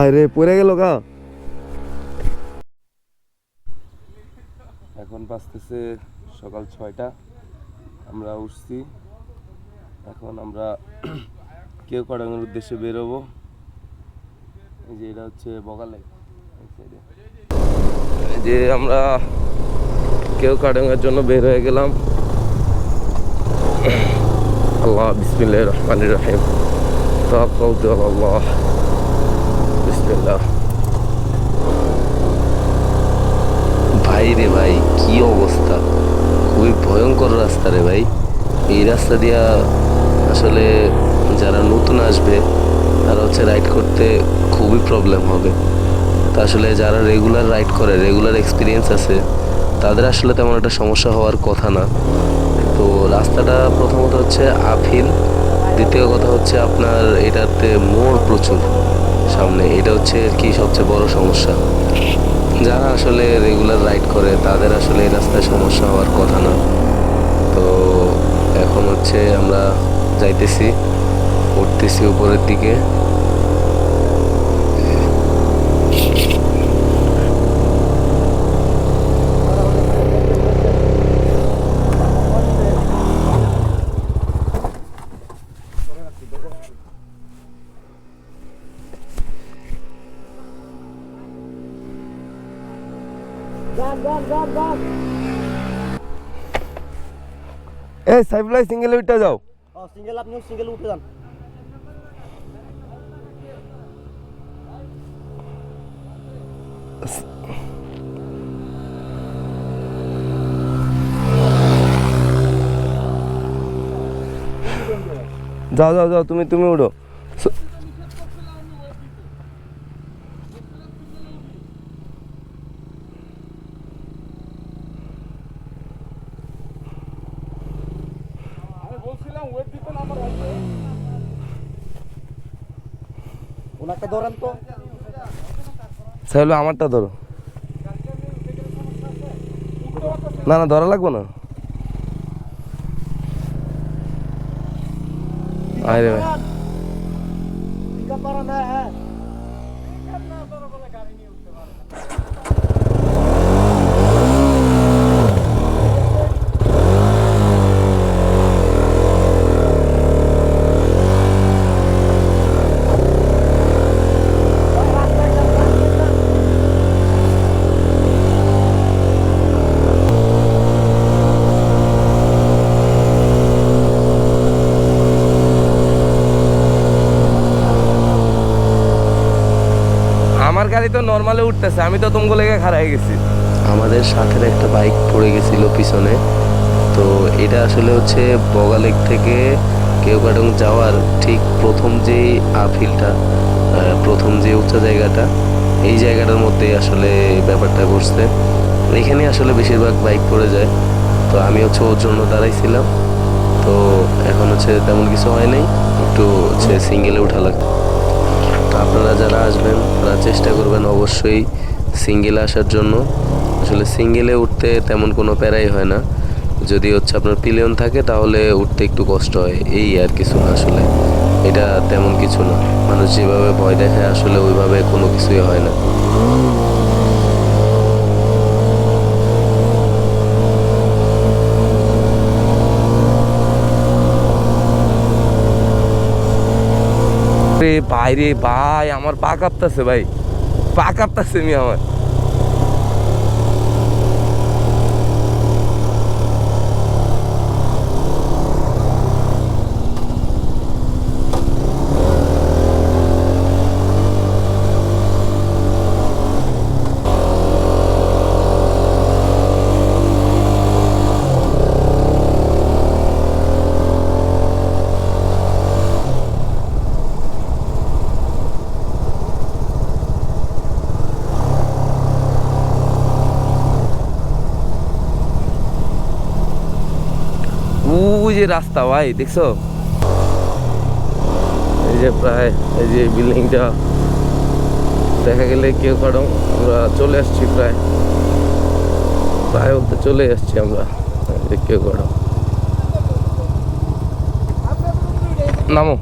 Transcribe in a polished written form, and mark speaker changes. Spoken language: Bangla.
Speaker 1: আরে পড়ে গেল গা। এখন বাজতেছে সকাল 6টা, আমরা উঠছি। এখন আমরা কেওক্রাডাঙ্গার উদ্দেশ্যে বেরোবো। এই যে এটা হচ্ছে বগালে, এই যে আমরা কেওক্রাডাঙ্গার জন্য বের হয়ে গেলাম। আল্লাহ বিসমিল্লাহির রহমানির রহিম। তাওয়াক্কালতু আলাল্লাহ। বিসমিল্লাহ।
Speaker 2: ভাই রে ভাই, কি অবস্থা! খুবই ভয়ঙ্কর রাস্তা রে ভাই। এই রাস্তা দিয়া আসলে যারা নতুন আসবে তারা রাইড করতে খুবই প্রবলেম হবে। তা আসলে যারা রেগুলার রাইড করে, রেগুলার এক্সপিরিয়েন্স আছে, তাদের আসলে তেমন একটা সমস্যা হওয়ার কথা না। তো রাস্তাটা প্রথমত হচ্ছে আপহিল, দ্বিতীয় কথা হচ্ছে আপনার এটাতে মোড় প্রচুর সামনে। এটা হচ্ছে আর কি সবচেয়ে বড় সমস্যা। যারা আসলে রেগুলার রাইড করে তাদের আসলে এই রাস্তায় সমস্যা হওয়ার কথা না। তো এখন আমরা যাইতেছি, উঠতেছি উপরের দিকে।
Speaker 1: এই সাইফুল্লাহ সিঙ্গেলে উঠে যাও।
Speaker 3: সিঙ্গেল, আপনিও সিঙ্গেল উঠে যান।
Speaker 1: যাও যাও যাও, তুমি উঠো।
Speaker 3: ওনাকে ধরেন তো।
Speaker 1: সাইফুল্লাহ আমারটা ধরো। না না, ধরা লাগবো না। আরে ভাই,
Speaker 3: পিকআপ করা না। হ্যাঁ,
Speaker 1: আমার গাড়ি তো নর্মালে উঠতেছে, আমি তো তোমাকে লেগে খাড়া হয়ে গেছি।
Speaker 2: আমাদের সাথের একটা বাইক পড়ে গেছিল পিছনে। তো এটা আসলে বগালেক থেকে কেওক্রাডং যাওয়ার ঠিক প্রথম যে আপহিলটা, প্রথম যে উঁচা জায়গাটা, এই জায়গাটার মধ্যে আসলে ব্যাপারটা ঘটছে। এখানে আসলে বেশিরভাগ বাইক পড়ে যায়। তো আমি ওর জন্য দাঁড়াইছিলাম। তো এখন তেমন কিছু হয় নাই, একটু সিঙ্গেলে উঠা লাগবে। আপনারা যারা আসবেন তারা চেষ্টা করবেন অবশ্যই সিঙ্গেলে আসার জন্য। আসলে সিঙ্গেলে উঠতে তেমন কোনো প্যারাই হয় না। যদি আপনার পিলিয়ন থাকে তাহলে উঠতে একটু কষ্ট হয়, এই আর কিছু না। আসলে এটা তেমন কিছু না। মানুষ যেভাবে ভয় দেখায় আসলে ওইভাবে কোনো কিছুই হয় না।
Speaker 1: রে ভাই, রে ভাই, আমার পা কাঁপতাছে ভাই, পা কাঁপতাছে আমার। ওই যে রাস্তা ভাই, দেখছো? এই যে প্রায় এই যে বিল্ডিংটা দেখা গেলে কেওক্রাডং আমরা চলে আসছি, প্রায় বলতে চলে আসছি আমরা। কেওক্রাডং নামো।